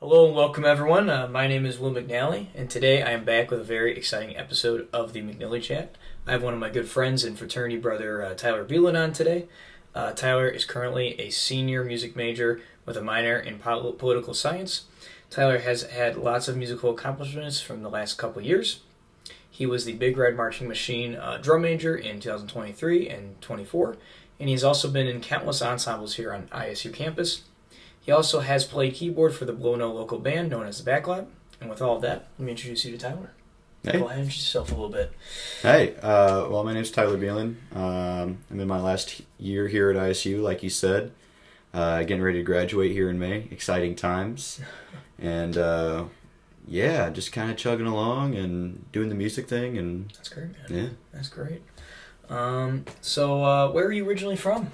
Hello and welcome everyone. My name is Will McNilly, and today I am back with a very exciting episode of the McNilly Chat. I have one of my good friends and fraternity brother Tyler Beelan on today. Tyler is currently a senior music major with a minor in political science. Tyler has had lots of musical accomplishments from the last couple years. He was the Big Red Marching Machine drum major in 2023 and 24, and he's also been in countless ensembles here on ISU campus. He also has played keyboard for the Blow No local band known as the Backlot. And with all of that, let me introduce you to Tyler. Hey. Go ahead and introduce yourself a little bit. Hey, well, my name's Tyler Beelan. I'm in my last year here at ISU, like you said. Getting ready to graduate here in May. Exciting times. And, just kind of chugging along and doing the music thing. And That's great, man. Yeah. That's great. So where are you originally from?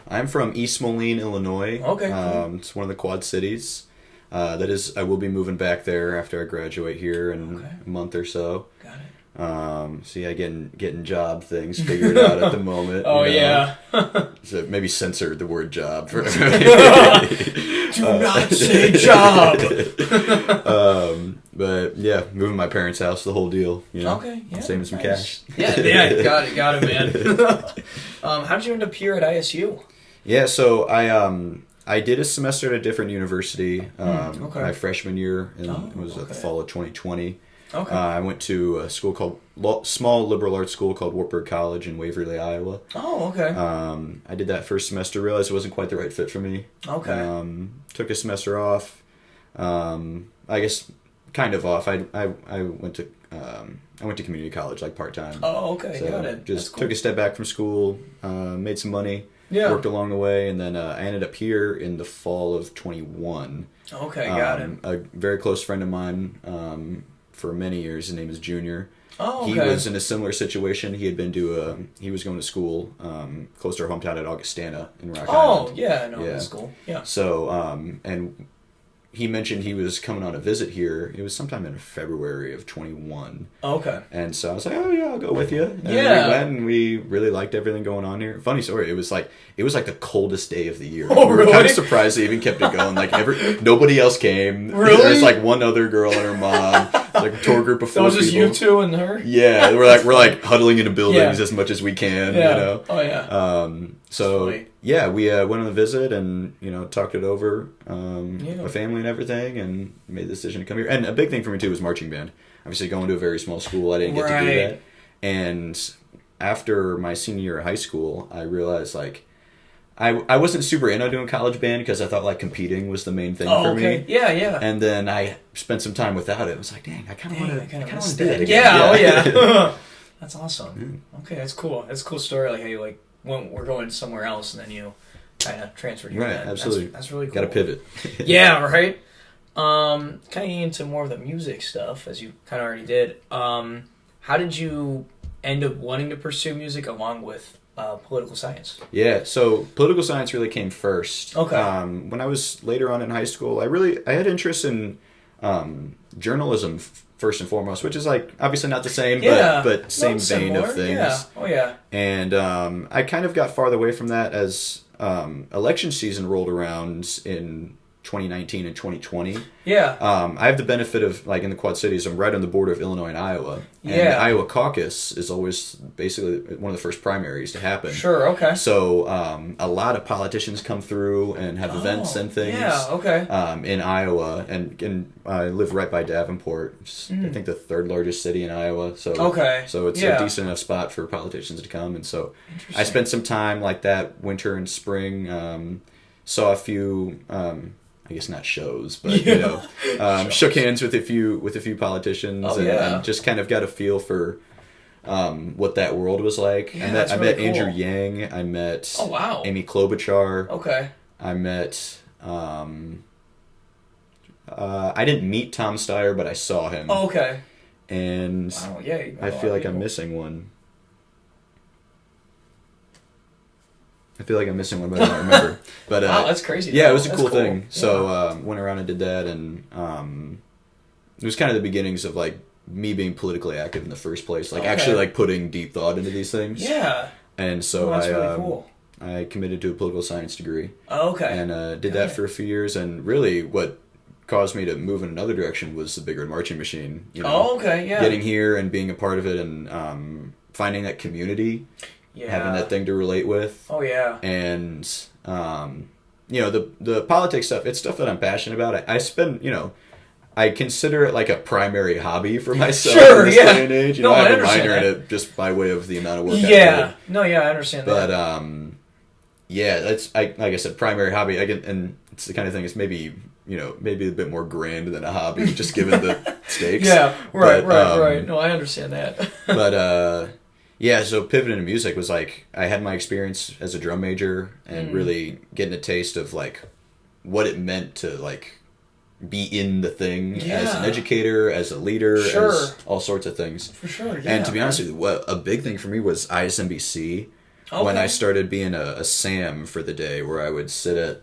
I'm from East Moline, Illinois. Okay, cool. It's one of the Quad Cities. I will be moving back there after I graduate here in a month or so. Got it. Getting job things figured out at the moment. Oh, you know? yeah. So maybe censor the word job for Do not say job! But yeah, moving my parents' house, the whole deal. You know? Okay, yeah. Saving some nice. cash. Yeah, got it, man. How did you end up here at ISU? Yeah, so I did a semester at a different university my freshman year, and it was the fall of 2020. Okay. I went to a school called small liberal arts school called Wartburg College in Waverly, Iowa. Oh, okay. I did that first semester. Realized it wasn't quite the right fit for me. Okay. Took a semester off. I guess kind of off. I went to community college like part time. Oh, okay. So Got it. just That's cool. took a step back from school, made some money. Yeah. Worked along the way, and then I ended up here in the fall of 21. Okay, got it. A very close friend of mine for many years, his name is Junior. Oh, okay. He was in a similar situation. He was going to school close to our hometown at Augustana in Rock Island. Oh, yeah, I know Yeah. the school. Yeah. So, and he mentioned he was coming on a visit here. It was sometime in February of 21. Okay. And so I was like, oh yeah, I'll go with you. And Yeah. we went, and we really liked everything going on here. Funny story, it was like the coldest day of the year. Oh, we were really? kind of surprised they even kept it going. Like nobody else came. Really? There was like one other girl and her mom. It was like a tour group of 4 That was just people. you two and her? Yeah, we're like huddling into buildings Yeah. as much as we can. Yeah. You know. Oh, yeah. So Funny. yeah, we went on a visit and talked it over, Yeah. my family and everything, and made the decision to come here. And a big thing for me too was marching band. Obviously, going to a very small school, I didn't get to do Right. that. And after my senior year of high school, I realized like I wasn't super into doing college band because I thought like competing was the main thing Oh, for okay. me. Yeah, yeah. And then I spent some time without it. I was like, dang, I kind of want to do that. that Yeah, again. oh, yeah. That's awesome. Okay, that's cool. That's a cool story, like how you we're going somewhere else and then you kind of transferred your Right, band. absolutely. That's really cool. Got to pivot. Yeah, right? Kind of into more of the music stuff, as you kind of already did. How did you end up wanting to pursue music along with political science? Yeah, so political science really came first. Okay. When I was later on in high school, I had interest in journalism first and foremost, which is like obviously not the same, Yeah, but same not vein similar. of things. Yeah. Oh, yeah. And I kind of got farther away from that as election season rolled around in 2019 and 2020. Yeah. I have the benefit of, like, in the Quad Cities, I'm right on the border of Illinois and Iowa. And Yeah. the Iowa caucus is always basically one of the first primaries to happen. Sure, okay. So a lot of politicians come through and have events and things. Yeah, okay. In Iowa, and I live right by Davenport, which is, I think, the third largest city in Iowa. So Okay, so it's yeah. a decent enough spot for politicians to come, and so I Interesting. spent some time like that winter and spring. Saw a few. I guess not shows, but shook hands with a few politicians, and just kind of got a feel for what that world was like. Yeah, I met that's really cool. Andrew Yang. I met Oh, wow. Amy Klobuchar. Okay. I met. I didn't meet Tom Steyer, but I saw him. Oh, okay. And Wow, yeah. you met I a lot feel of like I'm people. missing one. But I don't remember. But Wow, that's crazy. Yeah, it was a That's cool cool. thing. So Yeah. went around and did that, and it was kind of the beginnings of like me being politically active in the first place, like Okay. actually like putting deep thought into these things. Yeah. And so That's really cool. I committed to a political science degree, Oh, okay. and did Got that it. for a few years. And really, what caused me to move in another direction was the bigger marching machine. Oh, okay, yeah. Getting here and being a part of it and finding that community, having that thing to relate with. Oh, yeah. And, the politics stuff, it's stuff that I'm passionate about. I spend, I consider it like a primary hobby for myself in this day and age. I have a minor in it just by way of the amount of work I do. Yeah. No, yeah, I understand that. But, that's, like I said, primary hobby. And it's the kind of thing that's maybe a bit more grand than a hobby, just given the stakes. Yeah, right. No, I understand that. But, so pivoting to music was like, I had my experience as a drum major and really getting a taste of, like, what it meant to, like, be in the thing as an educator, as a leader, as all sorts of things. For sure, yeah. And to be honest with you, a big thing for me was ISMBC. Okay. When I started being a SAM for the day, where I would sit at,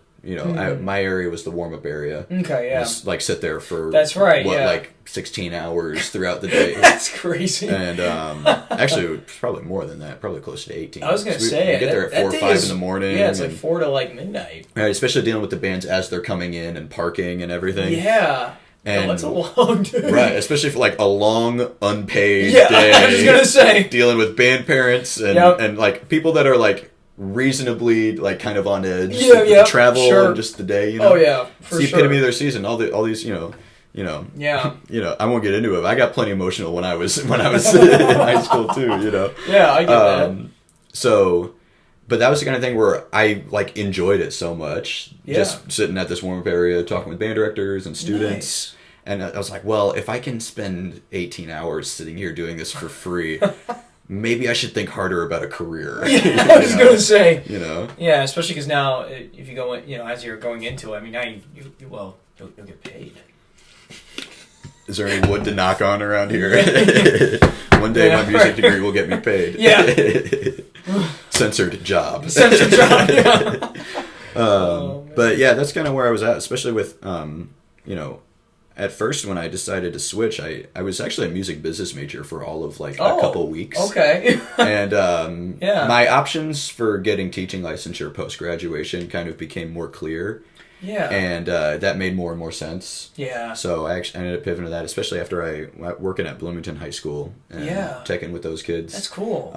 my area was the warm-up area. Okay, yeah. Just, like, sit there for, that's right, like 16 hours throughout the day. That's crazy. And actually, it was probably more than that, probably close to 18. I was going to say, we get there at 4 or 5 in the morning. Yeah, it's like 4 to like midnight. Right, especially dealing with the bands as they're coming in and parking and everything. Yeah. And, that's a long day. Right, especially for like a long unpaid day. I was going to say. Dealing with band parents and like people that are like reasonably like kind of on edge. Yeah, travel and just the day, Oh yeah, for sure. It's the epitome of their season. All these, Yeah. I won't get into it. I got plenty emotional when I was in high school too. Yeah, I get that. So, but that was the kind of thing where I like enjoyed it so much. Yeah. Just sitting at this warm-up area, talking with band directors and students. Nice. And I was like, well, if I can spend 18 hours sitting here doing this for free, maybe I should think harder about a career. Yeah, I was going to say. Yeah, especially because now, if you go, as you're going into it, I mean, now you'll get paid. Is there any wood to knock on around here? One day my music degree will get me paid. Yeah. Censored job. Yeah. But yeah, that's kind of where I was at, especially with, at first when I decided to switch, I was actually a music business major for all of like a couple weeks. Okay. And my options for getting teaching licensure post-graduation kind of became more clear. Yeah. And that made more and more sense. Yeah. So I actually ended up pivoting to that, especially after I working at Bloomington High School and teching with those kids. That's cool.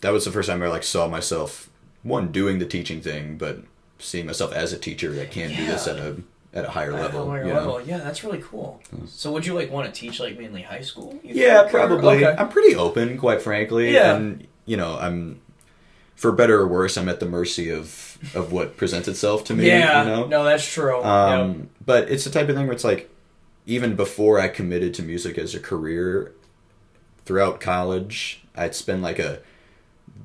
That was the first time I like saw myself, one, doing the teaching thing, but seeing myself as a teacher that can do this at a higher level. Yeah, that's really cool. So would you like want to teach like mainly high school? Yeah, probably. Okay. I'm pretty open, quite frankly. Yeah. And I'm, for better or worse, I'm at the mercy of what presents itself to me. Yeah. No, that's true. But it's the type of thing where it's like, even before I committed to music as a career, throughout college, I'd spend like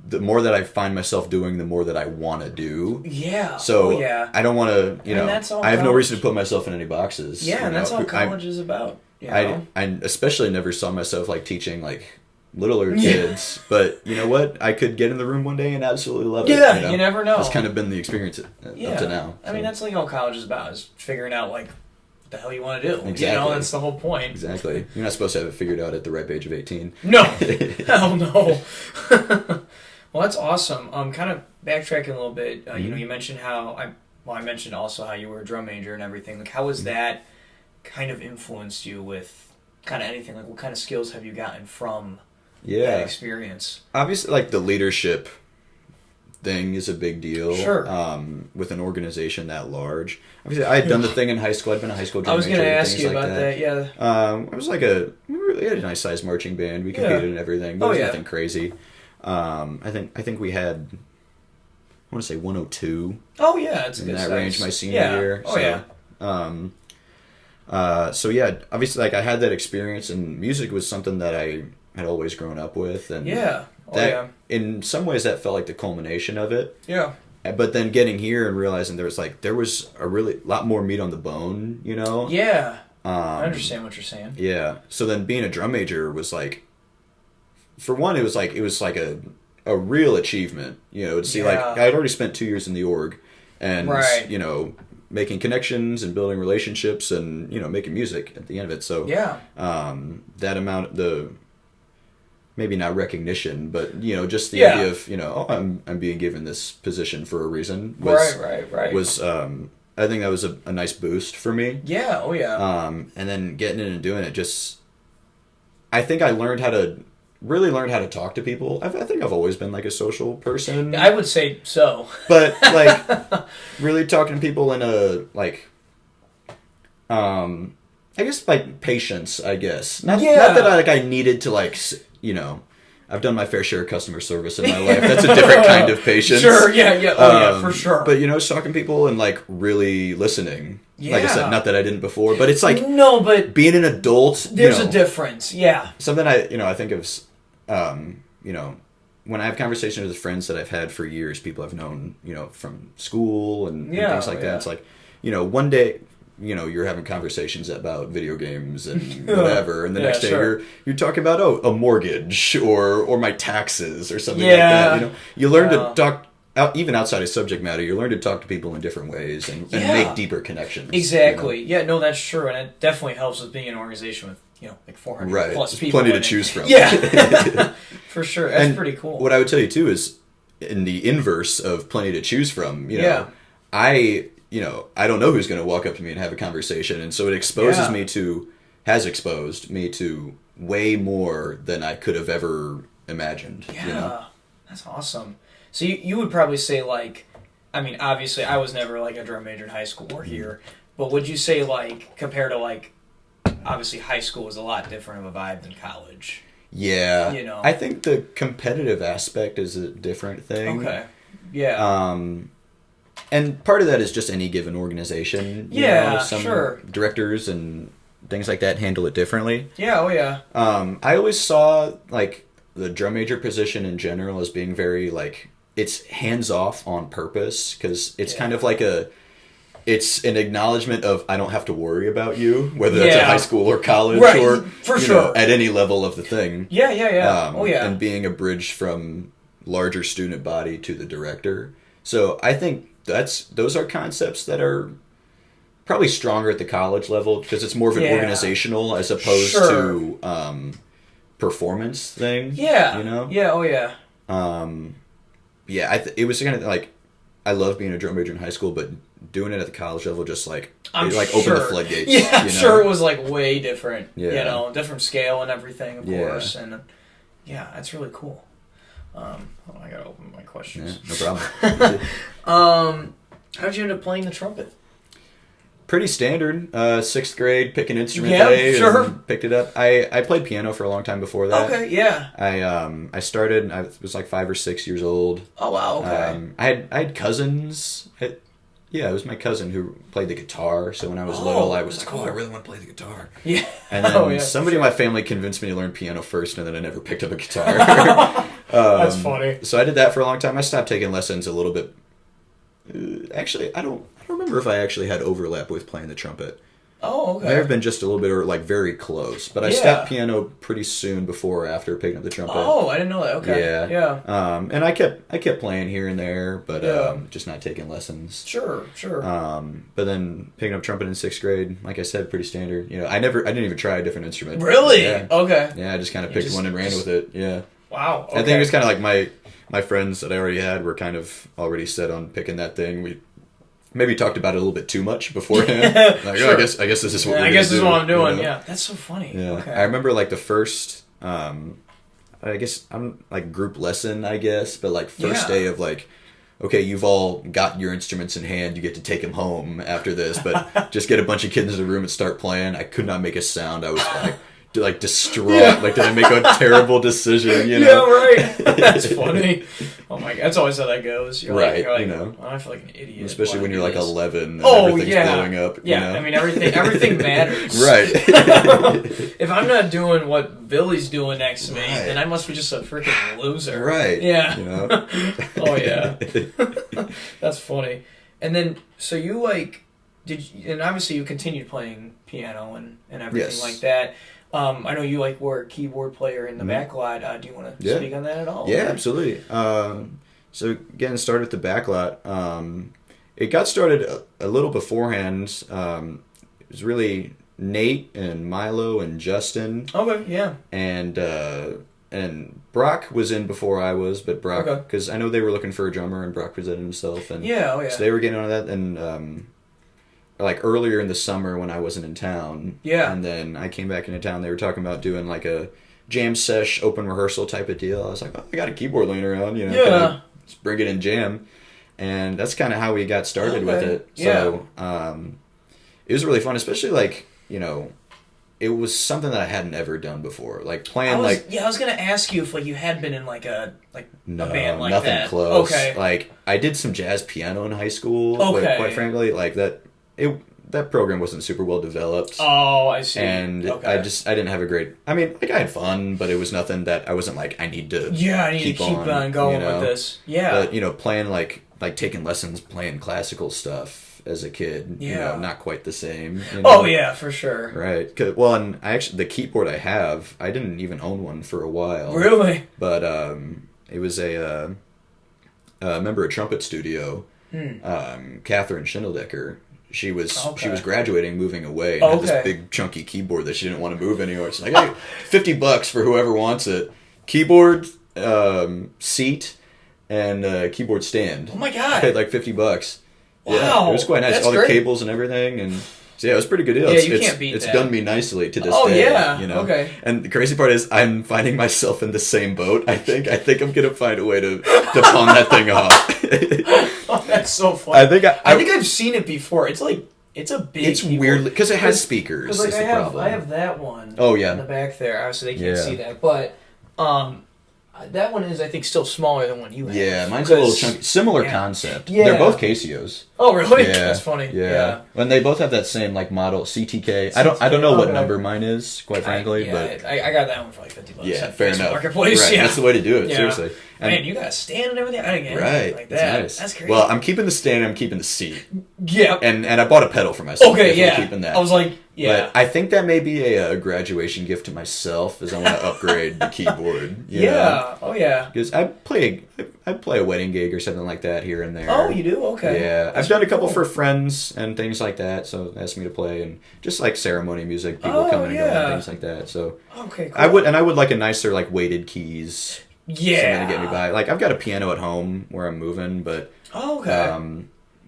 the more that I find myself doing, the more that I want to do. Yeah. So I don't want to, I have no reason to put myself in any boxes. Yeah, and that's all college is about. I especially never saw myself like teaching like littler kids, but you know what? I could get in the room one day and absolutely love it. Yeah, you never know. That's kind of been the experience up to now. I mean, that's like all college is about, is figuring out like what the hell you want to do. Exactly. That's the whole point. Exactly. You're not supposed to have it figured out at the ripe age of 18. No. Hell no. Well, that's awesome. Kind of backtracking a little bit. You mentioned how I mentioned also how you were a drum major and everything. Like, how has that kind of influenced you with kind of anything? Like, what kind of skills have you gotten from that experience? Obviously, like the leadership thing is a big deal. Sure. With an organization that large. Obviously, I had done the thing in high school. I'd been a high school drum major. I was going to ask you like about that. Yeah. I was like we had a nice sized marching band. We competed in everything, but it was nothing crazy. I think we had, I want to say 102. Oh yeah, it's a in good that size. Range my senior year. Oh yeah. So yeah, obviously like I had that experience, and music was something that I had always grown up with, and in some ways that felt like the culmination of it. Yeah. But then getting here and realizing there was a really lot more meat on the bone, Yeah. I understand what you're saying. Yeah. So then being a drum major was like, for one, it was like a real achievement, to see like I had already spent 2 years in the org, and making connections and building relationships and making music at the end of it. So that amount, maybe not recognition, but just the idea of I'm being given this position for a reason was I think that was a nice boost for me. Yeah. Oh yeah. And then getting in and doing it, just I think I really learned how to talk to people. I think I've always been like a social person. I would say so. But like really talking to people in a like I guess like patience, I guess. Not that I needed to like, I've done my fair share of customer service in my life. That's a different kind of patience. Sure, yeah. Oh yeah, for sure. But talking to people and like really listening. Yeah. Like I said, not that I didn't before, but it's like no, but being an adult. There's a difference. Yeah. Something I think of, when I have conversations with friends that I've had for years, people I've known, from school and things like that. It's like, one day, you're having conversations about video games and whatever, and the next day you're talking about a mortgage or my taxes or something like that. You learn to talk even outside of subject matter. You learn to talk to people in different ways and make deeper connections. Exactly. Yeah. No, that's true, and it definitely helps with being an organization with like 400 plus There's people. Plenty to choose from. Yeah. For sure. That's pretty cool. What I would tell you too is in the inverse of plenty to choose from. I don't know who's going to walk up to me and have a conversation, and so it has exposed me to way more than I could have ever imagined. Yeah, that's awesome. So you would probably say like, I mean, obviously I was never like a drum major in high school or here, but would you say like compared to like, obviously high school was a lot different of a vibe than college? Yeah, I think the competitive aspect is a different thing. Okay. Yeah. And part of that is just any given organization. Some directors and things like that handle it differently. Yeah, oh yeah. I always saw like the drum major position in general as being very like it's hands off on purpose because it's kind of like it's an acknowledgement of I don't have to worry about you, whether that's at high school or college or for sure at any level of the thing. Yeah. And being a bridge from larger student body to the director. So I think those are concepts that are probably stronger at the college level because it's more of an organizational as opposed to performance thing. Yeah. Yeah. Oh yeah. It was kind of like I love being a drum major in high school, but doing it at the college level just like opened the floodgates. Yeah, I'm sure it was like way different. Yeah. Different scale and everything, of course, and that's really cool. I gotta open my questions. Yeah, no problem. How did you end up playing the trumpet? Pretty standard. 6th grade, pick an instrument day. And picked it up. I played piano for a long time before that. Okay, yeah. I started. I was like 5 or 6 years old. Oh wow. Okay. I had cousins. It was my cousin who played the guitar. So when I was little, I was like, cool. I really want to play the guitar. Yeah. And then somebody in my family convinced me to learn piano first, and then I never picked up a guitar. That's funny. So I did that for a long time. I stopped taking lessons a little bit. Actually, I don't remember if I actually had overlap with playing the trumpet. Oh, okay. May have been just a little bit or like very close, but I stopped piano pretty soon before or after picking up the trumpet. Oh, I didn't know that. Okay. Yeah. And I kept playing here and there, but just not taking lessons. Sure. But then picking up trumpet in 6th grade, like I said, pretty standard. I didn't even try a different instrument. Really? Yeah. Okay. Yeah, I just kind of picked one and ran with it. Yeah. Wow. Okay. I think it was kind of like my friends that I already had were kind of already set on picking that thing. We maybe talked about it a little bit too much beforehand. Like, I guess this is what we're this is what I'm doing. Yeah, that's so funny. Yeah, okay. I remember like the first, I guess I'm like group lesson, I guess, but like first day of like, okay, you've all got your instruments in hand. You get to take them home after this, but just get a bunch of kids in the room and start playing. I could not make a sound. I was like distraught. Yeah. Like, did I make a terrible decision? Yeah, right. That's funny. Oh my god, that's always how that goes. You're right. Like, oh, I feel like an idiot. Especially when you're like 11 and everything's blowing up. Yeah, I mean everything matters. Right. If I'm not doing what Billy's doing next to me, then I must be just a freaking loser. Right. Yeah. Oh yeah. That's funny. And then, so you and obviously you continued playing piano and everything like that. I know you were a keyboard player in the backlot. Do you want to speak on that at all? Yeah, absolutely. So getting started with the backlot, it got started a little beforehand. It was really Nate and Milo and Justin. Okay, yeah. And Brock was in before I was, but Brock, because I know they were looking for a drummer, and Brock presented himself, and so they were getting on that, and like earlier in the summer when I wasn't in town. Yeah. And then I came back into town. They were talking about doing like a jam sesh, open rehearsal type of deal. I was like, oh, I got a keyboard laying around, you know. Yeah. Just bring it in jam. And that's kind of how we got started with it. Yeah. So it was really fun, especially like, you know, it was something that I hadn't ever done before. Like playing I was gonna ask you if like you had been in like a band like nothing that. close. Okay. Like I did some jazz piano in high school. Okay. But quite frankly, like that program wasn't super well developed. Oh, I see. And I didn't have a great. I mean, like I had fun, but it was nothing that I wasn't like I need to. Yeah, I need to keep on going with this. Yeah. But you know, playing like taking lessons, playing classical stuff as a kid, you know, not quite the same. You know? Oh yeah, for sure. Right. Well, and the keyboard I have, I didn't even own one for a while. Really? But it was a member of Trumpet Studio, Catherine Schindeldecker. She was graduating, moving away, and had this big chunky keyboard that she didn't want to move anywhere. She's like, hey, $50 for whoever wants it. Keyboard, seat, and keyboard stand. Oh my god! I paid like $50. Wow, yeah, it was quite nice. That's all the great. Cables and everything, and so yeah, it was a pretty good deal. Yeah, you can't beat it's that. done me nicely to this Oh day. yeah, you know? Okay. And the crazy part is, I'm finding myself in the same boat. I think I'm gonna find a way to pawn that thing off. Oh, that's so funny. I think I've seen it before. It's like it's a big. It's weirdly because it has speakers. Like is I the problem. have that one. Oh yeah. In the back there, obviously they can't see that, but that one is I think still smaller than one you have. Yeah, mine's a little chunky. Similar concept. Yeah. They're both Casios. Oh really? Yeah. That's funny. Yeah. And they both have that same like model CTK. I don't know what number mine is, quite frankly, but I got that one for like $50. Yeah, fair enough. Marketplace. Right, yeah. that's the way to do it. Seriously. And man, you got a stand and everything. I didn't get anything like that. That's nice. That's crazy. Well, I'm keeping the stand. I'm keeping the seat. Yeah. And I bought a pedal for myself. Okay. Yeah. Keeping that. I was like, yeah. But I think that may be a graduation gift to myself, as I want to upgrade the keyboard. You know? Oh yeah. Because I play a wedding gig or something like that here and there. Oh, you do? Okay. Yeah, I've done a couple for friends and things like that. So they asked me to play and just like ceremony music, people coming and going and things like that. So okay, cool. I would like a nicer like weighted keys. Yeah. Something to get me by. Like I've got a piano at home where I'm moving, but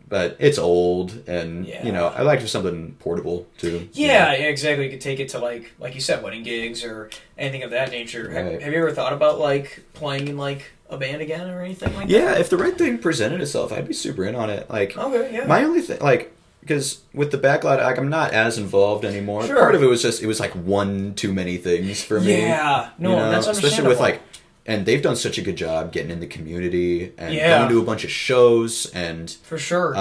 but it's old and you know I like something portable too. Yeah, exactly. You could take it to like you said, wedding gigs or anything of that nature. Right. Have you ever thought about like playing in like a band again or anything like that? Yeah, if the right thing presented itself, I'd be super in on it. Like my only thing, like. Because with the backlot, like, I'm not as involved anymore. Sure. Part of it was just, it was like one too many things for me. Yeah, no, you know? that's understandable. Especially with like, and they've done such a good job getting in the community and going to a bunch of shows and. For sure,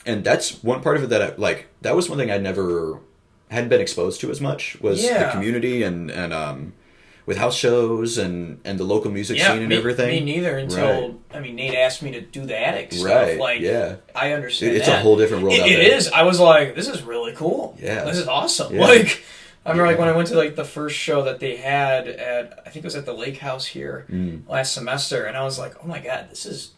And that's one part of it that that was one thing I hadn't been exposed to as much was the community and with house shows and the local music scene and everything. Me neither until Nate asked me to do the attic stuff. Like I understand it's a whole different world. It is. I was like, this is really cool. Yeah. This is awesome. Yeah. Like I remember like when I went to like the first show that they had at I think it was at the Lake House here last semester and I was like, oh my god, this is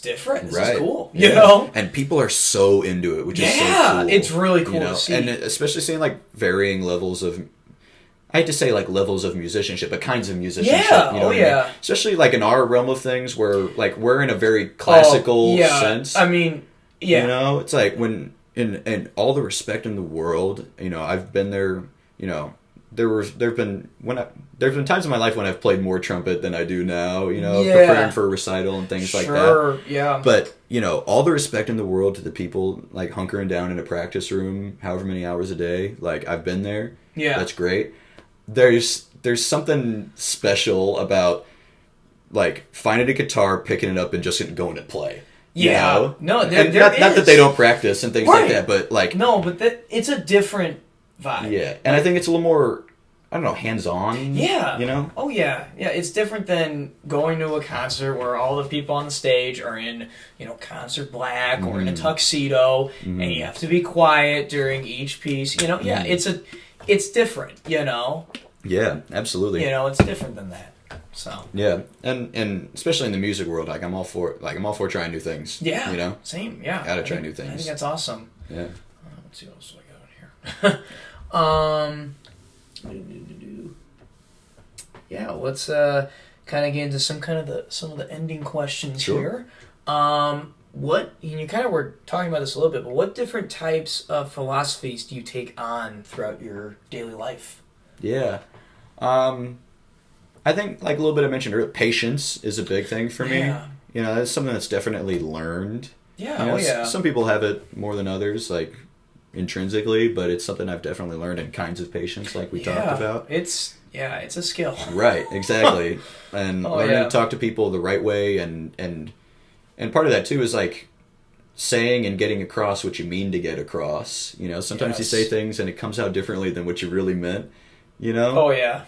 different. This is cool. You know? And people are so into it, which is so cool. It's really cool to see. And especially seeing like varying levels of I hate to say like levels of musicianship, but kinds of musicianship. Yeah, you know what I mean? Especially like in our realm of things where like we're in a very classical sense. I mean, you know, it's like when in all the respect in the world, you know, I've been there, you know, there've been times in my life when I've played more trumpet than I do now, you know, preparing for a recital and things like that. Yeah. But, you know, all the respect in the world to the people like hunkering down in a practice room however many hours a day, like I've been there. Yeah. That's great. There's something special about like finding a guitar, picking it up, and just going to play. Yeah, you know? No, not that they don't practice and things like that, but like it's a different vibe. Yeah, and I think it's a little more, I don't know, hands-on. Yeah, you know. Oh yeah, it's different than going to a concert where all the people on the stage are in, you know, concert black or in a tuxedo, and you have to be quiet during each piece. You know, it's different, you know? Yeah, absolutely. You know, it's different than that. So. Yeah, and especially in the music world, like I'm all for trying new things. Yeah. You know? Same, yeah. Gotta try new things. I think that's awesome. Yeah. Let's see what else I got in here. Yeah, let's kind of get into some of the ending questions here. what, and you kind of were talking about this a little bit, but what different types of philosophies do you take on throughout your daily life? Yeah. I think, like a little bit I mentioned earlier, patience is a big thing for me. Yeah. You know, that's something that's definitely learned. Yeah, You know, oh yeah. some people have it more than others, like intrinsically, but it's something I've definitely learned in kinds of patience, like we talked about. It's a skill. Right, exactly. And learning yeah. to talk to people the right way, and part of that too is like saying and getting across what you mean to get across. You know, sometimes you Yes. say things and it comes out differently than what you really meant. You know. Oh yeah.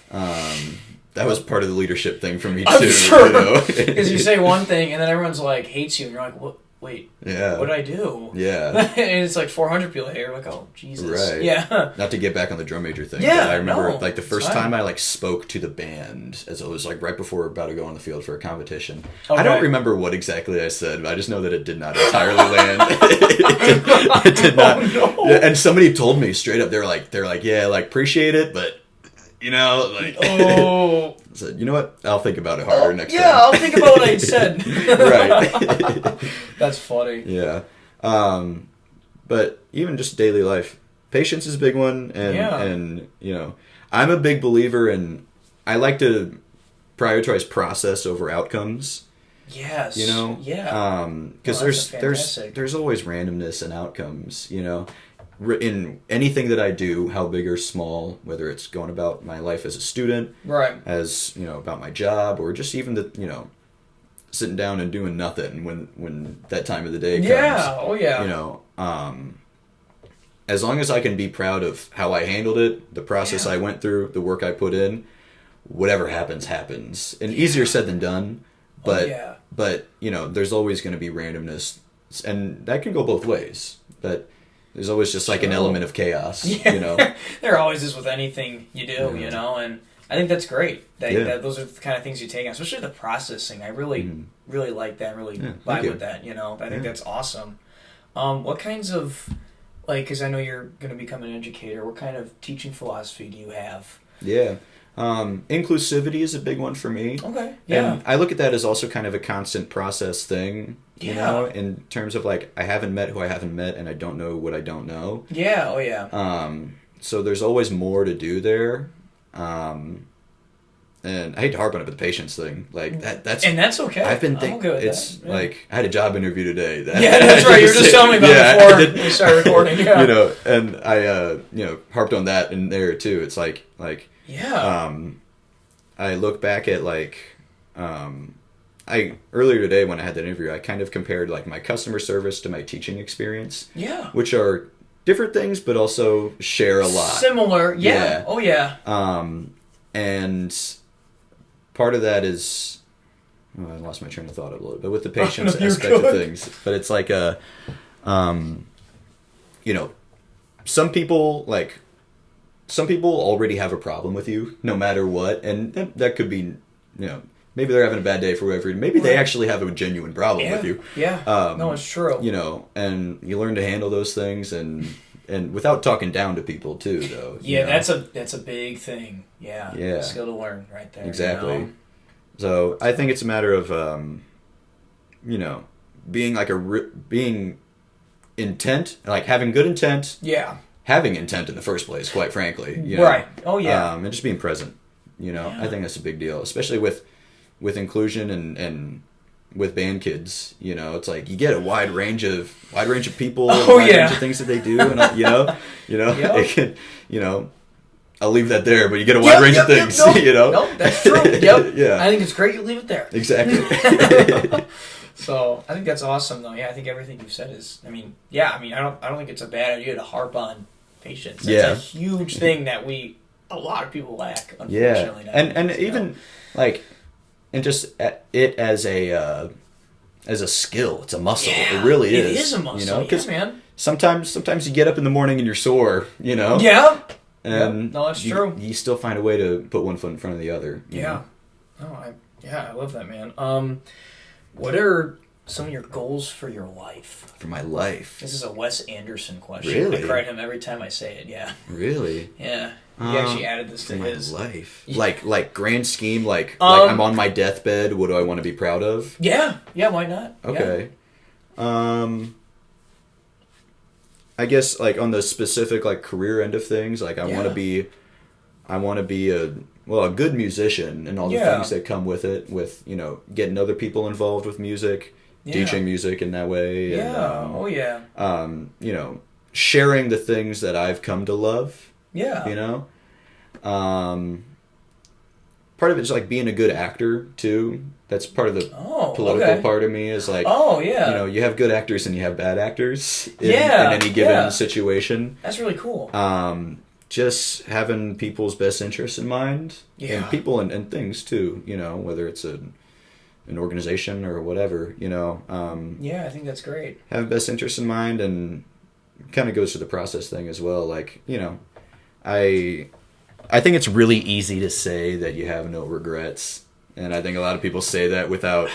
That was part of the leadership thing for me I'm too. sure. You know? Because you say one thing and then everyone's like hates you and you're like, what? Wait, Yeah. what did I do? Yeah. And it's like 400 people here. Like, oh Jesus. Right. Yeah. Not to get back on the drum major thing. Yeah, but I remember no, like the it's first fine. time I like spoke to the band as it was like right before we were about to go on the field for a competition. Okay. I don't remember what exactly I said, but I just know that it did not entirely land. it did not. Oh, no. Yeah, and somebody told me straight up, they're like, yeah, like appreciate it, but you know, like, Oh. I said, you know what? I'll think about it harder next time. Yeah, I'll think about what I said. Right. That's funny. Yeah. But even just daily life, patience is a big one. And you know, I'm a big believer in, I like to prioritize process over outcomes, Yes. you know? Yeah. Because Oh, that's fantastic. there's always randomness in outcomes, you know? In anything that I do, how big or small, whether it's going about my life as a student, Right. as, you know, about my job, or just even the, you know, sitting down and doing nothing when that time of the day comes. Yeah. Oh yeah. You know, as long as I can be proud of how I handled it, the process I went through, the work I put in, whatever happens, happens. And easier said than done, but but you know, there's always going to be randomness, and that can go both ways. But there's always just like an element of chaos, you know. There always is with anything you do, you know, and I think that's great. That those are the kind of things you take on, especially the processing. I really like that. Really vibe with that. You know, I think that's awesome. What kinds of, like, because I know you're going to become an educator. What kind of teaching philosophy do you have? Yeah. Inclusivity is a big one for me. Okay. Yeah. And I look at that as also kind of a constant process thing, you know, in terms of like, I haven't met who I haven't met and I don't know what I don't know. Yeah. Oh yeah. So there's always more to do there. And I hate to harp on it, but the patience thing, like that's okay. I've been I'm okay with it's that. Yeah. like I had a job interview today. Yeah, that's right. You were just telling me about it before we started recording. Yeah. You know, and I you know, harped on that in there too. It's like yeah. I look back at like I earlier today when I had that interview, I kind of compared like my customer service to my teaching experience. Yeah. Which are different things, but also share a lot. Similar. Yeah. Yeah. Oh yeah. And part of that is, I lost my train of thought a little bit with the patience aspect of things. But it's like you know, some people already have a problem with you, no matter what, and that could be, you know, maybe they're having a bad day for whatever reason. Maybe they actually have a genuine problem with you. Yeah. No, it's true. You know, and you learn to handle those things and without talking down to people too, though. Yeah, you know? that's a big thing. Yeah. Yeah. Skill to learn right there. Exactly. You know? So I think it's a matter of, you know, being like being intent, like having good intent. Yeah. Having intent in the first place, quite frankly. You know? Right. Oh yeah. And just being present. You know, I think that's a big deal, especially with inclusion and with band kids. You know, it's like you get a wide range of people, range of things that they do, and you know, it can, you know. I'll leave that there, but you get a wide range of things, you know? No, that's true. Yep. Yeah. I think it's great you leave it there. Exactly. So, I think that's awesome, though. Yeah, I think everything you've said is, I don't think it's a bad idea to harp on patience. That's a huge thing that a lot of people lack, unfortunately. Yeah. And even, like, and just it as a skill. It's a muscle. Yeah, it really is. It is a muscle, you know? 'Cause man. Sometimes you get up in the morning and you're sore, you know? Yeah. And no, that's true. You still find a way to put one foot in front of the other. Yeah. No, I love that, man. What are some of your goals for your life? For my life? This is a Wes Anderson question. Really? I credit him every time I say it, yeah. Really? Yeah. He actually added this to my his life. Like grand scheme, like I'm on my deathbed, what do I want to be proud of? Yeah. Yeah, why not? Okay. I guess like on the specific like career end of things, like I want to be a good musician and all the things that come with it, with, you know, getting other people involved with music, teaching music in that way. And, you know, sharing the things that I've come to love. Yeah. You know? Part of it's like being a good actor too. That's part of the political part of me is like, you know, you have good actors and you have bad actors in any given situation. That's really cool. Just having people's best interests in mind, and people and things too, you know, whether it's an organization or whatever, you know. I think that's great. Have best interests in mind, and kind of goes to the process thing as well. Like, you know, I think it's really easy to say that you have no regrets, and I think a lot of people say that without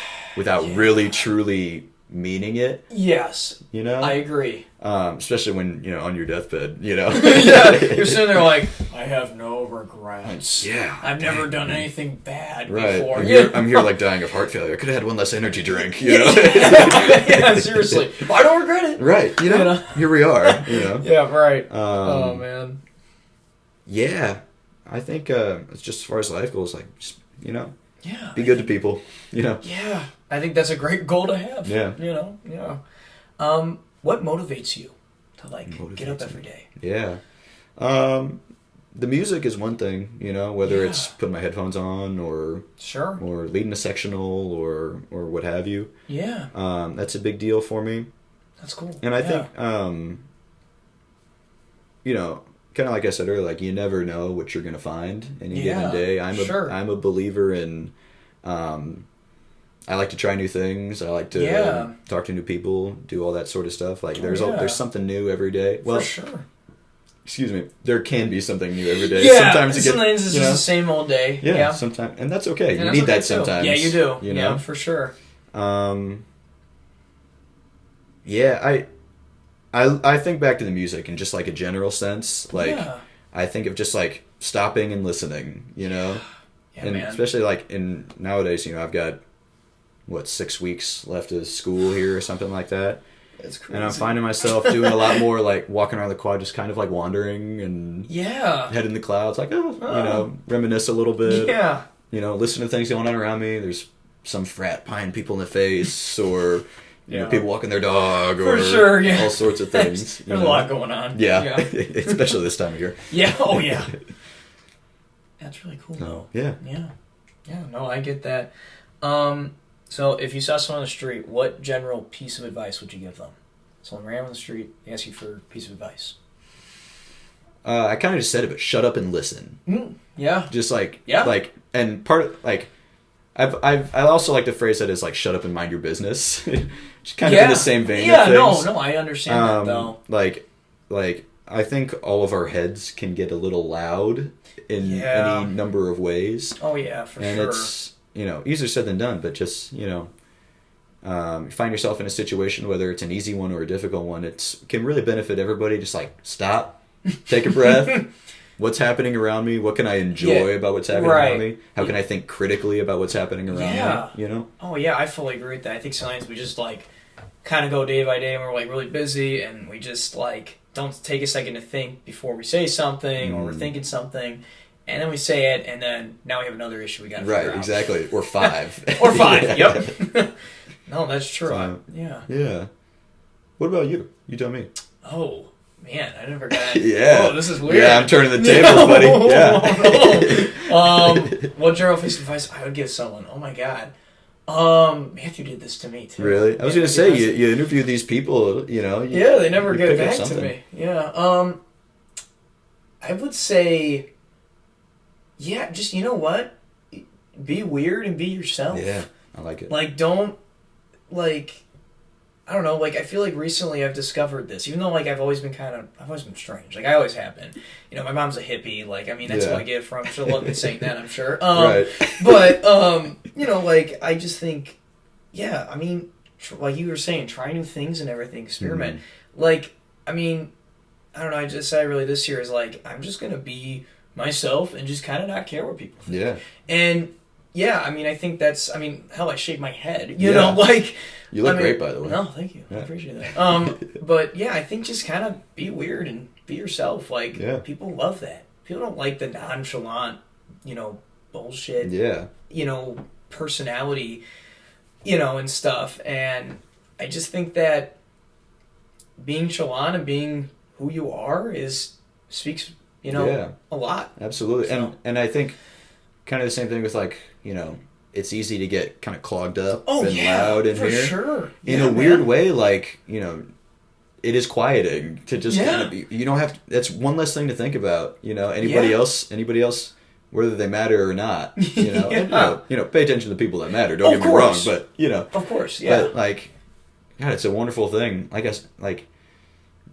really truly meaning it. Yes, you know, I agree. Especially when, you know, on your deathbed, you know. You're sitting there like, I have no regrets. Yeah, I've never done anything bad before. I'm here like dying of heart failure. I could have had one less energy drink. You know. Seriously, I don't regret it. Right, you know. Here we are. You know. Yeah, right. Oh man. Yeah. I think it's just as far as life goes, like, just, you know, be good to people, you know. Yeah, I think that's a great goal to have. Yeah. You know, what motivates you to, like, get up every day? Yeah. The music is one thing, you know, whether it's putting my headphones on or leading a sectional or what have you. Yeah. That's a big deal for me. That's cool. And I think, you know, kind of like I said earlier, like, you never know what you're going to find any given day. I'm a believer in, I like to try new things. I like to talk to new people, do all that sort of stuff. Like, there's something new every day. Well, for sure. Excuse me. There can be something new every day. Yeah, sometimes it's just the same old day. Yeah, sometimes, and that's okay. You need that sometimes. Yeah, you do. You know? Yeah, for sure. I think back to the music in just like a general sense. Like, I think of just like stopping and listening, you know? Yeah, and man. especially like nowadays, you know, I've got 6 weeks left of school here or something like that. It's crazy. And I'm finding myself doing a lot more like walking around the quad, just kind of like wandering and head in the clouds, like, you know, reminisce a little bit. Yeah. You know, listen to things going on around me. There's some frat pieing people in the face, or you know, people walking their dog, or all sorts of things. There's a lot going on. Yeah. Especially this time of year. Yeah. Oh yeah. That's really cool though. Yeah. Yeah. Yeah. No, I get that. So if you saw someone on the street, what general piece of advice would you give them? Someone ran on the street, they ask you for a piece of advice. I kind of just said it, but shut up and listen. Yeah. Just like and part of like, I also like the phrase that is like, shut up and mind your business. Just kind of in the same vein. Yeah. Of things. No, I understand that though. Like I think all of our heads can get a little loud in any number of ways. Oh yeah, for sure. And it's, you know, easier said than done, but just, you know, you find yourself in a situation, whether it's an easy one or a difficult one, it can really benefit everybody. Just like, stop, take a breath. What's happening around me? What can I enjoy about what's happening around me? How can I think critically about what's happening around me? You know? Oh yeah, I fully agree with that. I think sometimes we just like kind of go day by day and we're like really busy and we just like don't take a second to think before we say something or we're thinking something. And then we say it, and then now we have another issue we got to figure out. Right, exactly. Or 5. Or 5, yep. No, that's true. Yeah. What about you? You tell me. Oh, man, I never got... Yeah. Oh, this is weird. Yeah, I'm turning the tables, buddy. Yeah. What general piece of advice I would give someone? Oh, my God. Matthew did this to me, too. Really? I was going to say, you interview these people, you know. Yeah, they never get back to me. Yeah. I would say... Yeah, just, you know what? Be weird and be yourself. Yeah, I like it. Like, don't, like, I don't know, like, I feel like recently I've discovered this, even though, like, I've always been strange. Like, I always have been. You know, my mom's a hippie, like, I mean, that's what I get from, she'll love me saying that, I'm sure. Right. But, you know, like, I just think, yeah, I mean, like you were saying, try new things and everything, experiment. Like, I mean, I don't know, I decided really this year is, like, I'm just going to be myself and just kind of not care what people think. Yeah. And yeah, I mean, I think that's, I mean, hell, I shave my head, you Yeah. know, like. You look I mean, great, by the way. No, thank you. I Yeah. appreciate that. But yeah, I think just kind of be weird and be yourself. Like, Yeah. people love that. People don't like the nonchalant, bullshit, Yeah. Personality, and stuff. And I just think that being chalant and being who you are speaks, Yeah. a lot. Absolutely. So- And I think kind of the same thing with like, it's easy to get kind of clogged up Oh, and yeah, loud in for here. sure. In Yeah, a weird man. way, like, it is quieting to just Yeah. kind of be, you don't have to, that's one less thing to think about, Yeah. anybody else, whether they matter or not, And, Yeah. pay attention to the people that matter. Don't Of get me wrong, course. but, Of course, yeah. but like, God, it's a wonderful thing. I guess, like,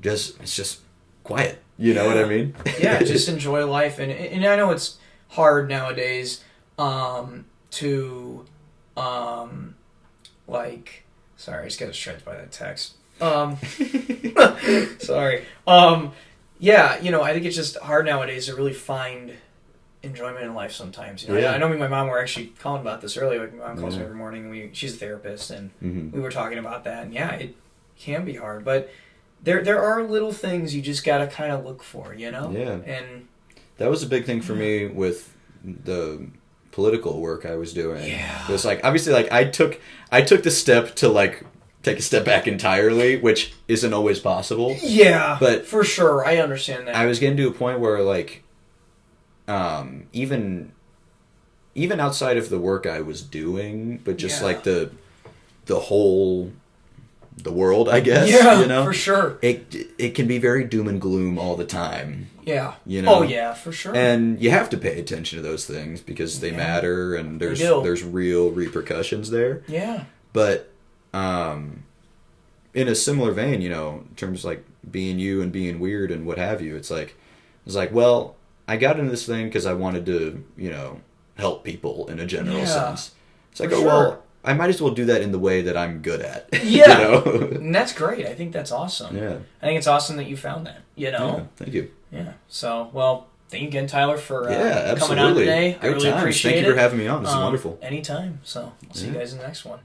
it's just quiet. You know what I mean? Yeah, just enjoy life, and I know it's hard nowadays to like, sorry, I just got distracted by that text. Sorry. Yeah, I think it's just hard nowadays to really find enjoyment in life sometimes. Yeah. I know me and my mom were actually calling about this earlier. Like, my mom calls me Yeah. every morning, and she's a therapist, and Mhm. we were talking about that, and yeah, it can be hard, but there are little things you just gotta kind of look for, Yeah. And That was a big thing for me with the political work I was doing. Yeah. It was like, obviously, like, I took the step to, like, take a step back entirely, which isn't always possible. yeah, But for sure, I understand that. I was getting to a point where, like, even outside of the work I was doing, but just Yeah. like the world, I guess. Yeah, for sure. It can be very doom and gloom all the time. Yeah. You know? Oh yeah, for sure. And you have to pay attention to those things because they Yeah. matter and They do. there's real repercussions there. Yeah. But in a similar vein, in terms of like being you and being weird and what have you, it's like, well, I got into this thing because I wanted to, help people in a general Yeah, sense. It's like, for oh, sure. well, I might as well do that in the way that I'm good at. Yeah. And that's great. I think that's awesome. Yeah. I think it's awesome that you found that. Yeah, thank you. Yeah. So, well, thank you again, Tyler, for Yeah, coming on absolutely. today. Great I really times. appreciate Thank it. you for having me on. This is wonderful. Anytime. So, I'll see you Yeah. guys in the next one.